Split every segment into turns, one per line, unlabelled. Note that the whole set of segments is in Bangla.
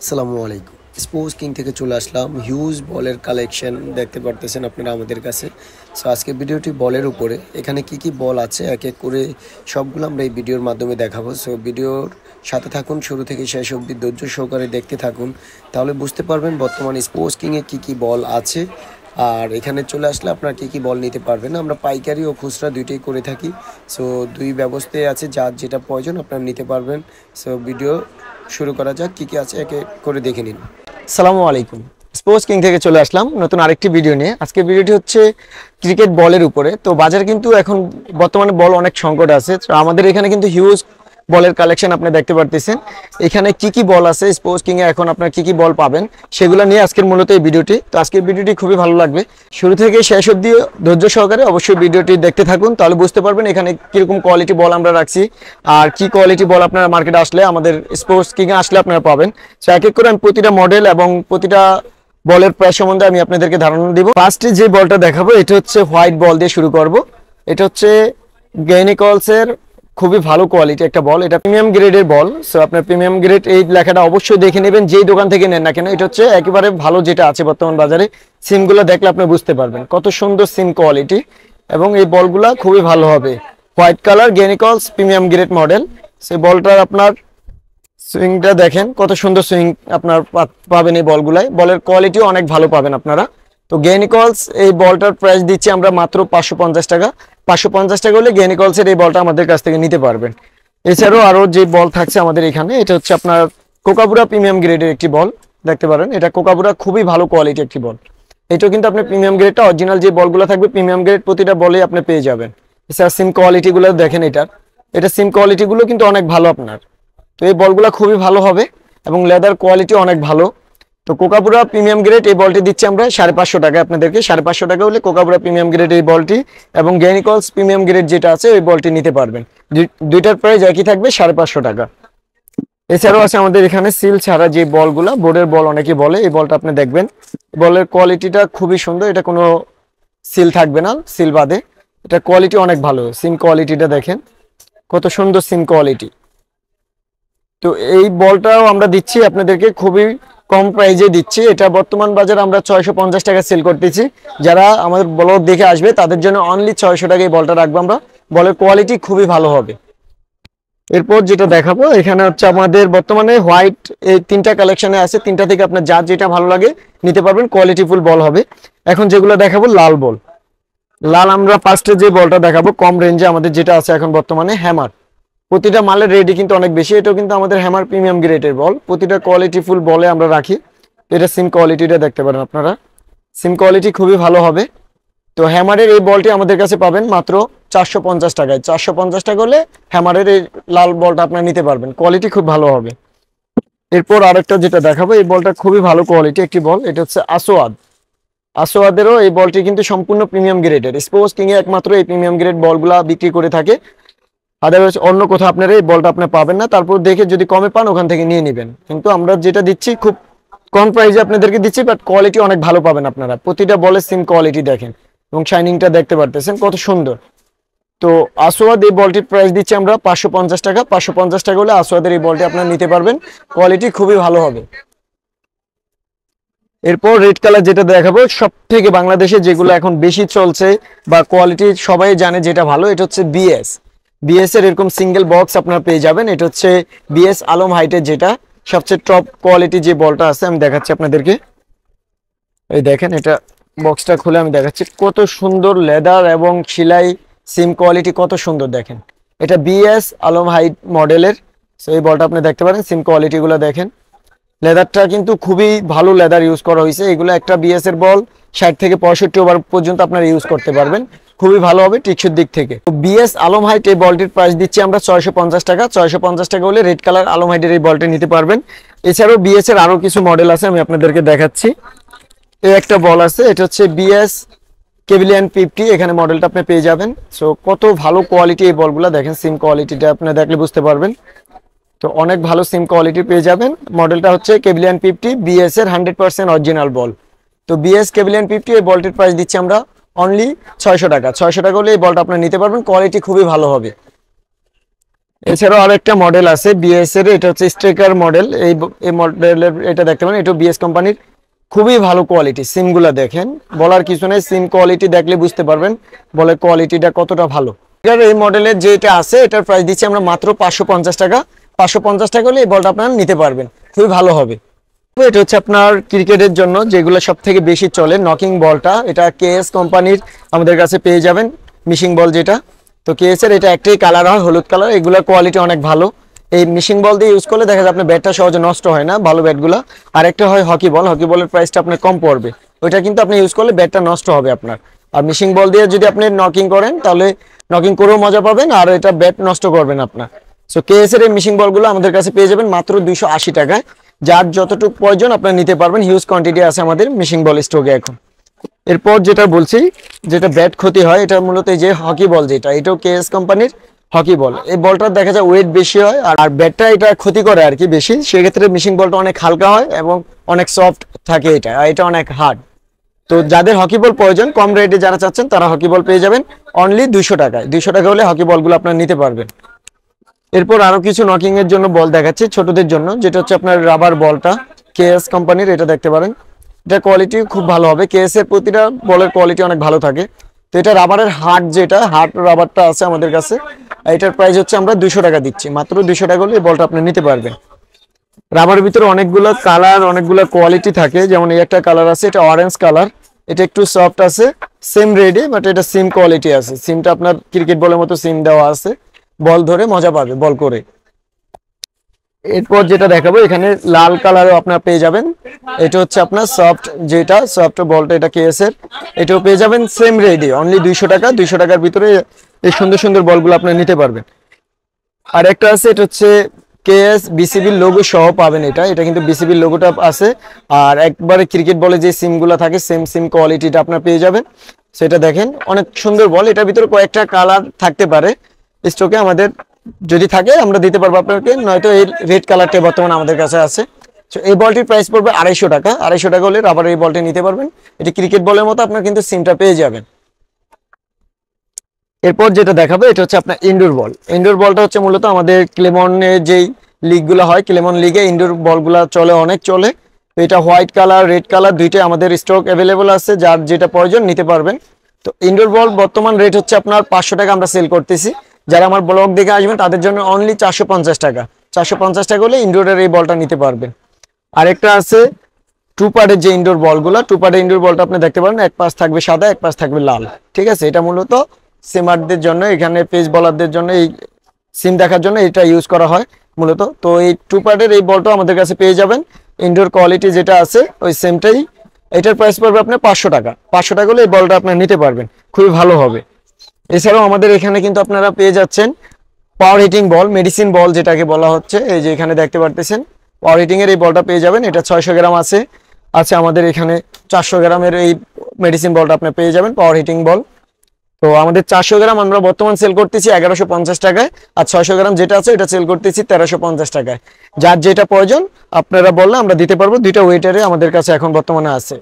আসসালামু আলাইকুম। স্পোর্টস কিং থেকে চলে আসলাম। হিউজ বলের কালেকশন দেখতে পারতেছেন আপনারা আমাদের কাছে। সো আজকে ভিডিওটি বলের উপরে। এখানে কি কি বল আছে এক এক করে সবগুলো আমরা এই ভিডিওর মাধ্যমে দেখাবো। সো ভিডিওর সাথে থাকুন, শুরু থেকে শেষ অবধি ধৈর্য সহকারে দেখতে থাকুন, তাহলে বুঝতে পারবেন বর্তমানে স্পোর্টস কিংয়ে কী কী বল আছে। আর এখানে চলে আসলে আপনারা কী কী বল নিতে পারবেন। আমরা পাইকারি ও খুচরা দুইটাই করে থাকি। সো দুই ব্যবস্থায় আছে, যার যেটা প্রয়োজন আপনারা নিতে পারবেন। সো ভিডিও শুরু করা যাক, কী কী আছে এক এক করে দেখে নিন।
আসসালামু আলাইকুম। স্পোর্টস কিং থেকে চলে আসলাম নতুন আরেকটি ভিডিও নিয়ে। আজকে ভিডিওটি হচ্ছে ক্রিকেট বলের উপরে। তো বাজারে কিন্তু এখন বর্তমানে বল অনেক সংকট আছে। তো আমাদের এখানে কিন্তু হিউজ বলের কালেকশন আপনি দেখতে পারতেছেন। এখানে কি কি বল আছে স্পোর্টস কিংয়ে, এখন আপনার কি কি বল পাবেন সেগুলো নিয়ে আজকের মূলত এই ভিডিওটি। তো আজকের ভিডিওটি খুবই ভালো লাগবে, শুরু থেকে শেষ অবধি ধৈর্য সহকারে অবশ্যই ভিডিওটি দেখতে থাকুন, তাহলে বুঝতে পারবেন এখানে কিরকম কোয়ালিটি বল আমরা রাখছি আর কি কোয়ালিটি বল আপনারা মার্কেটে আসলে আমাদের স্পোর্টস কিংয়ে আসলে আপনারা পাবেন। তো এক এক করে আমি প্রতিটা মডেল এবং প্রতিটা বলের প্রাইস সম্বন্ধে আমি আপনাদেরকে ধারণা দিব। ফার্স্টে যে বলটা দেখাবো এটা হচ্ছে হোয়াইট বল দিয়ে শুরু করব। এটা হচ্ছে গেনিকলসের খুবই ভালো কোয়ালিটি একটা বল, এটা প্রিমিয়াম গ্রেডের বল। সো আপনার প্রিমিয়াম গ্রেড এই লেখাটা অবশ্যই দেখে নেবেন, যেই দোকান থেকে নেন না কেন। এটা হচ্ছে একেবারে ভালো যেটা আছে বর্তমান বাজারে। সিমগুলো দেখলে আপনি বুঝতে পারবেন কত সুন্দর সিম কোয়ালিটি, এবং এই বলগুলা খুবই ভালো হবে। হোয়াইট কালার গেনিকলস প্রিমিয়াম গ্রেড মডেল। সেই বলটার আপনার সুইংটা দেখেন কত সুন্দর সুইং আপনার পাবেন এই বলগুলায়। বলের কোয়ালিটিও অনেক ভালো পাবেন আপনারা। তো গেনিকলস এই বলটার প্রাইস দিচ্ছি আমরা মাত্র 550 টাকা। 550 টাকা হলে গেনিকলসের এই বলটা আমাদের কাছ থেকে নিতে পারবেন। এছাড়াও আরও যে বল থাকছে আমাদের এখানে, এটা হচ্ছে আপনার কোকাবুরা প্রিমিয়াম গ্রেডের একটি বল দেখতে পারেন। এটা কোকাবুরা খুবই ভালো কোয়ালিটি একটি বল। এটাও কিন্তু আপনি প্রিমিয়াম গ্রেডটা অরিজিনাল যে বলগুলো থাকবে প্রিমিয়াম গ্রেড প্রতিটা বলেই আপনি পেয়ে যাবেন। এছাড়া সিম কোয়ালিটিগুলো দেখেন, এটা সিম কোয়ালিটিগুলো কিন্তু অনেক ভালো আপনার। তো এই বলগুলো খুবই ভালো হবে এবং লেদার কোয়ালিটি অনেক ভালো। তো কোকাবুরা প্রিমিয়াম গ্রেড এই বলটি দিচ্ছি আমরা 550 টাকা আপনাদেরকে। 550 টাকা হলে কোকাবুরা প্রিমিয়াম গ্রেড এই বলটি এবং গেনিকলস প্রিমিয়াম গ্রেড যেটা আছে ওই বলটি নিতে পারবেন। দুইটার প্রাইস একই থাকবে 550 টাকা। এছাড়াও আছে আমাদের এখানে সিল ছাড়া যে বলগুলা, বোর্ডের বল অনেকে বলে, এই বলটা আপনি দেখবেন বলের কোয়ালিটিটা খুবই সুন্দর। এটা কোনো সিল থাকবে না, সিল বাদে। এটা কোয়ালিটি অনেক ভালো, সিম কোয়ালিটিটা দেখেন কত সুন্দর সিম কোয়ালিটি। তো এই বলটাও আমরা দিচ্ছি আপনাদেরকে খুবই কম প্রাইজে দিচ্ছি। এটা বর্তমান বাজারে আমরা 650 টাকা সেল করতেছি। যারা আমাদের ব্লগ দেখে আসবে তাদের জন্য অনলি 600 টাকা এই বলটা রাখবো আমরা। বলের কোয়ালিটি খুবই ভালো হবে। এরপর যেটা দেখাবো এখানে হচ্ছে আমাদের বর্তমানে হোয়াইট এই তিনটা কালেকশনে আছে। তিনটা থেকে আপনার যার যেটা ভালো লাগে নিতে পারবেন, কোয়ালিটিফুল বল হবে। এখন যেগুলো দেখাবো লাল বল। লাল আমরা ফার্স্টে যে বলটা দেখাবো কম রেঞ্জে আমাদের যেটা আছে এখন বর্তমানে হ্যামার। প্রতিটা মালের রেডি কিন্তু অনেক বেশি। এটাও কিন্তু আমাদের হ্যামার প্রিমিয়াম গ্রেডের বল। প্রতিটা কোয়ালিটি ফুল বলে আমরা রাখি। এটা সিম কোয়ালিটিটা দেখতে পারেন আপনারা, সিম কোয়ালিটি খুবই ভালো হবে। তো হ্যামারের এই বলটি আমাদের কাছে পাবেন মাত্র 450 টাকায়। 450 টাকা হলে হ্যামারের এই লাল বলটা আপনারা নিতে পারবেন, কোয়ালিটি খুব ভালো হবে। এরপর আরেকটা যেটা দেখাবো, এই বলটা খুবই ভালো কোয়ালিটি একটি বল। এটা হচ্ছে আসোয়াদ। আসোয়াদেরও এই বলটি কিন্তু সম্পূর্ণ প্রিমিয়াম গ্রেডের। স্পোর্টস কিংয়ে একমাত্র এই প্রিমিয়াম গ্রেড বলগুলা বিক্রি করে থাকে, আদারওয়াইজ অন্য কোথাও আপনারা এই বলটা আপনি পাবেন না। তারপর দেখে যদি কমে পান ওখান থেকে নিয়ে নেবেন, কিন্তু আমরা যেটা দিচ্ছি খুব কম প্রাইসে আপনাদেরকে দিচ্ছি, বাট কোয়ালিটি অনেক ভালো পাবেন আপনারা। প্রতিটা বলের সিম কোয়ালিটি দেখেন এবং শাইনিংটা দেখতে পারতেছেন কত সুন্দর। তো আসোয়াদ এই বলটির প্রাইস দিচ্ছি আমরা 550 টাকা। 550 টাকা হলে আসোয়াদের এই বলটি আপনারা নিতে পারবেন, কোয়ালিটি খুবই ভালো হবে। এরপর রেড কালার যেটা দেখাবো, সব থেকে বাংলাদেশে যেগুলো এখন বেশি চলছে বা কোয়ালিটি সবাই জানে যেটা ভালো, এটা হচ্ছে বিএস এর এরকম সিঙ্গেল বক্স আপনারা পেয়ে যাবেন। এটা হচ্ছে বিএস আলম হাইটের যেটা সবচেয়ে টপ কোয়ালিটি যে বলটা আছে, আমি দেখাচ্ছি আপনাদেরকে। এই দেখেন, এটা বক্সটা খুলে আমি দেখাচ্ছি কত সুন্দর লেদার এবং সেলাই সিম কোয়ালিটি কত সুন্দর দেখেন। এটা বিএস আলম হাইট মডেলের। সো এই বলটা আপনি দেখতে পারেন, সিম কোয়ালিটিগুলো দেখেন। লেদারটা কিন্তু খুবই ভালো লেদার ইউজ করা হয়েছে। এগুলো একটা বিএস এর বল 60 থেকে 65 ওভার পর্যন্ত আপনারা ইউজ করতে পারবেন, খুবই ভালো হবে টেকসইর দিক থেকে। বিএস আলম হাইট এই বলটির প্রাইস দিচ্ছি আমরা 650 টাকা। 650 টাকা হলে রেড কালার আলম হাইটের এই বলটি নিতে পারবেন। এছাড়াও বিএস এর আরো কিছু মডেল আছে, আমি আপনাদেরকে দেখাচ্ছি। এই একটা বল আছে, এটা হচ্ছে বিএস কেভিলিয়ান 50, এখানে মডেলটা আপনি পেয়ে যাবেন। সো কত ভালো কোয়ালিটি এই বলগুলো দেখেন, সিম কোয়ালিটিটা আপনি দেখলে বুঝতে পারবেন। তো অনেক ভালো সিম কোয়ালিটি পেয়ে যাবেন। মডেলটা হচ্ছে কেভিলিয়ান 50, বিএস এর 100% অরিজিনাল বল। তো বিএস কেভিলিয়ান 50 এই বলটির প্রাইস দিচ্ছি আমরা অনলি 600 টাকা। 600 টাকা হলে এই বলটা আপনারা নিতে পারবেন, কোয়ালিটি খুবই ভালো হবে। এছাড়াও আরো একটা মডেল আছে বিএস এর, এটা হচ্ছে স্ট্রাইকার মডেল। এই মডেলের এটা দেখতে পারেন, এটা বিএস কোম্পানির, খুবই ভালো কোয়ালিটি। সিমগুলা দেখেন, বলার কিছু নেই, সিম কোয়ালিটি দেখলে বুঝতে পারবেন বলে কোয়ালিটিটা কতটা ভালো। এই মডেলের যেটা আছে এটার প্রাইস দিচ্ছি আমরা মাত্র 550 টাকা। 550 টাকা হলে এই বলটা আপনারা নিতে পারবেন, খুবই ভালো হবে। এটা হচ্ছে আপনার ক্রিকেটের জন্য যেগুলো সব থেকে বেশি চলে, নকিং বলটা, এটা কেএস কোম্পানির আমাদের কাছে পেয়ে যাবেন, মিশিং বল যেটা। তো কেএস এর এটা একটাই কালার হয়, হলুদ কালার। এগুলোর কোয়ালিটি অনেক ভালো। এই মিশিং বল দিয়ে ইউজ করলে দেখা যায় আপনার ব্যাটটা সহজে নষ্ট হয় না, ভালো ব্যাটগুলো। আর একটা হয় হকি বল, হকি বলের প্রাইসটা আপনার কম পড়বে, ওইটা কিন্তু আপনি ইউজ করলে ব্যাটটা নষ্ট হবে আপনার। আর মিশিং বল দিয়ে যদি আপনি নকিং করেন তাহলে নকিং করেও মজা পাবেন, আর এটা ব্যাট নষ্ট করবেন আপনার। সো কেএস এর এই মিশিং বলগুলো আমাদের কাছে পেয়ে যাবেন মাত্র 280 টাকায়। যার যতটুকু প্রয়োজন আপনারা নিতে পারবেন, হিউজ কোয়ান্টিটি আছে আমাদের মিশিং বল স্টকে এখন। এরপর যেটা বলছি, যেটা ব্যাট ক্ষতি হয়, এটা মূলত এই যে হকি বল যেটা, এটাও কেএস কোম্পানির হকি বল। এই বলটা দেখা যায় ওয়েট বেশি হয়, আর ব্যাটটা এটা ক্ষতি করে আর কি বেশি। সেক্ষেত্রে মিশিং বলটা অনেক হালকা হয় এবং অনেক সফট থাকে এটা, আর এটা অনেক হার্ড। তো যাদের হকি বল প্রয়োজন, কম রেটে যারা চাচ্ছেন তারা হকি বল পেয়ে যাবেন অনলি 200 টাকায়। 200 টাকা হলে হকি বলগুলো আপনারা নিতে পারবেন। এরপর আরো কিছু নকিং এর জন্য বল দেখাচ্ছি ছোটদের জন্য, যেটা হচ্ছে আপনার রাবার বলটা, কেএস কোম্পানির, এটা দেখতে পারেন। এটা কোয়ালিটি খুব ভালো হবে, কেএস এর প্রতিটা বলের কোয়ালিটি অনেক ভালো থাকে। তো এটা রাবারের হার্ড, যেটা হার্ড রাবারটা আছে আমাদের কাছে, এটার প্রাইস হচ্ছে আমরা 200 টাকা দিচ্ছি, মাত্র 200 টাকা হলে এই বলটা আপনি নিতে পারবেন। রাবারের ভিতরে অনেকগুলো কালার, অনেকগুলো কোয়ালিটি থাকে, যেমন এই একটা কালার আছে, এটা অরেঞ্জ কালার, এটা একটু সফট আছে, সেম রেডি, বাট এটা সিম কোয়ালিটি আছে। সিমটা আপনার ক্রিকেট বলের মতো সিম দেওয়া আছে, বল ধরে মজা পাবে বল করে। এরপর যেটা দেখাবো, এখানে লাল কালারও আপনারা পেয়ে যাবেন। এটা হচ্ছে আপনার সফট, যেটা সফট বলটা, এটা কেএস এর, এটাও পেয়ে যাবেন সেম রেডি, অনলি 200 টাকা। 200 টাকার ভিতরে এই সুন্দর সুন্দর বলগুলো আপনারা নিতে পারবেন। আর একটা আছে, এটা হচ্ছে কেএস বিসিবির লোগো সহ পাবেন। এটা এটা কিন্তু বিসিবির লোগোটা আছে, আর একবারে ক্রিকেট বলে যে সিমগুলো থাকে সেম সিম কোয়ালিটিটা আপনারা পেয়ে যাবেন। সেটা দেখেন অনেক সুন্দর বল। এটার ভিতরে কয়েকটা কালার থাকতে পারে স্টকে আমাদের, যদি থাকে আমরা দিতে পারবো আপনাকে, নয়তো এই রেড কালারটা বর্তমানে আমাদের কাছে আছে। তো এই বলটির প্রাইস পড়বে 250 টাকা। 250 টাকা হলে রাবারের এই বলটি নিতে পারবেন। এটি ক্রিকেট বলের মতো আপনার কিন্তু সিমটা পেয়ে যাবেন। এরপর যেটা দেখাবো, এটা হচ্ছে আপনার ইনডোর বল। ইনডোর বলটা হচ্ছে মূলত আমাদের ক্লেমনের যেই লিগগুলো হয়, ক্লেমন লিগে ইনডোর বলগুলো চলে, অনেক চলে। তো এটা হোয়াইট কালার, রেড কালার দুইটাই আমাদের স্টক অ্যাভেলেবল আছে, যার যেটা প্রয়োজন নিতে পারবেন। তো ইনডোর বল বর্তমান রেট হচ্ছে আপনার 500 টাকা আমরা সেল করতেছি। যারা আমার ব্লগ দেখে আসবেন তাদের জন্য অনলি 450 টাকা। 450 টাকা হলে ইনডোরের এই বলটা নিতে পারবেন। আরেকটা আছে টু পার্টের যে ইনডোর বলগুলো, টু পার্টের ইনডোর বলটা আপনি দেখতে পারেন, এক পাশ থাকবে সাদা, এক পাশ থাকবে লাল। ঠিক আছে, এটা মূলত সিমারদের জন্য, এখানে পেস বলারদের জন্য, এই সিম দেখার জন্য এটা ইউজ করা হয় মূলত। তো এই টু পার্টের এই বলটা আমাদের কাছে পেয়ে যাবেন। ইনডোর কোয়ালিটি যেটা আছে ওই সেমটাই। এটার প্রাইস পড়বে আপনার 500 টাকা। 500 টাকা হলে এই বলটা আপনার নিতে পারবেন, খুবই ভালো হবে। এছাড়াও আমাদের এখানে কিন্তু আপনারা পেয়ে যাচ্ছেন পাওয়ার হিটিং বল, মেডিসিন বল যেটাকে বলা হচ্ছে। এই যে এখানে দেখতে পারতেছেন পাওয়ার হিটিং এর এই বলটা পেয়ে যাবেন। এটা 600 গ্রাম আছে আমাদের এখানে। 400 গ্রামের এই মেডিসিন বলটা আপনি পেয়ে যাবেন, পাওয়ার হিটিং বল। তো আমাদের 400 গ্রাম আমরা বর্তমান সেল করতেছি 1150 টাকায়, আর 600 গ্রাম যেটা আছে এটা সেল করতেছি 1350 টাকায়। যার যেটা প্রয়োজন আপনারা বললে আমরা দিতে পারবো। দুইটা ওয়েটারে আমাদের কাছে এখন বর্তমানে আছে।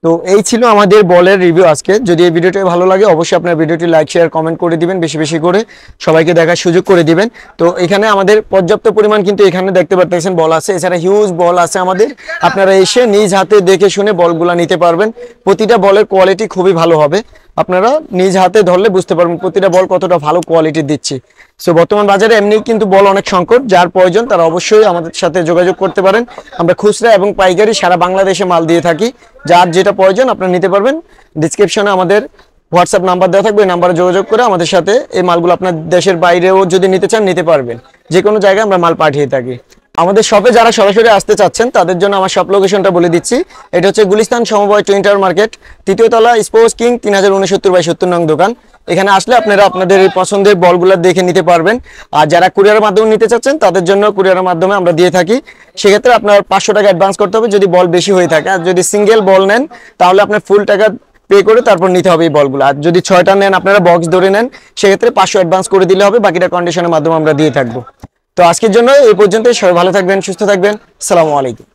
তো এই ছিল আমাদের বলের রিভিউ আজকে। যদি এই ভিডিওটি ভালো লাগে অবশ্যই আপনার ভিডিওটি লাইক শেয়ার কমেন্ট করে দিবেন, বেশি বেশি করে সবাইকে দেখার সুযোগ করে দিবেন। তো এখানে আমাদের পর্যাপ্ত পরিমাণ কিন্তু এখানে দেখতে পাচ্ছেন বল আছে, এছাড়া হিউজ বল আছে আমাদের। আপনারা এসে নিজ হাতে দেখে শুনে বলগুলা নিতে পারবেন। প্রতিটা বলের কোয়ালিটি খুবই ভালো হবে, আপনারা নিজ হাতে ধরলে বুঝতে পারবেন প্রতিটা বল কতটা ভালো কোয়ালিটি দিচ্ছি। সো বর্তমান বাজারে এমনি কিন্তু বল অনেক সংকট, যার প্রয়োজন তারা অবশ্যই আমাদের সাথে যোগাযোগ করতে পারেন। আমরা খুচরা এবং পাইকারি সারা বাংলাদেশে মাল দিয়ে থাকি। যার যেটা প্রয়োজন আপনারা নিতে পারবেন। ডিসক্রিপশনে আমাদের হোয়াটসঅ্যাপ নাম্বার দেওয়া থাকবে, এই নাম্বারে যোগাযোগ করে আমাদের সাথে এই মালগুলো আপনার দেশের বাইরেও যদি নিতে চান নিতে পারবেন। যে কোনো জায়গায় আমরা মাল পাঠিয়ে থাকি। আমাদের শপে যারা সরাসরি আসতে চাচ্ছেন তাদের জন্য আমার শপ লোকেশনটা বলে দিচ্ছি। এটা হচ্ছে গুলিস্তান সমবায় টুইন টাওয়ার মার্কেট, 3য় তলা, স্পোর্টস কিং, 3069/70 নং দোকান। এখানে আসলে আপনারা আপনাদের এই পছন্দের বলগুলো দেখে নিতে পারবেন। আর যারা কুরিয়ারের মাধ্যমে নিতে চাচ্ছেন তাদের জন্য কুরিয়ারের মাধ্যমে আমরা দিয়ে থাকি। সেক্ষেত্রে আপনার 500 টাকা অ্যাডভান্স করতে হবে যদি বল বেশি হয়ে থাকে। আর যদি সিঙ্গেল বল নেন তাহলে আপনার ফুল টাকা পে করে তারপর নিতে হবে এই বলগুলো। আর যদি 6টা নেন, আপনারা বক্স ধরে নেন, সেক্ষেত্রে 500 অ্যাডভান্স করে দিলে হবে, বাকিটা কন্ডিশনের মাধ্যমে আমরা দিয়ে থাকবো। তো আজকের জন্য এই পর্যন্ত। সবাই ভালো থাকবেন, সুস্থ থাকবেন। আসসালামু আলাইকুম।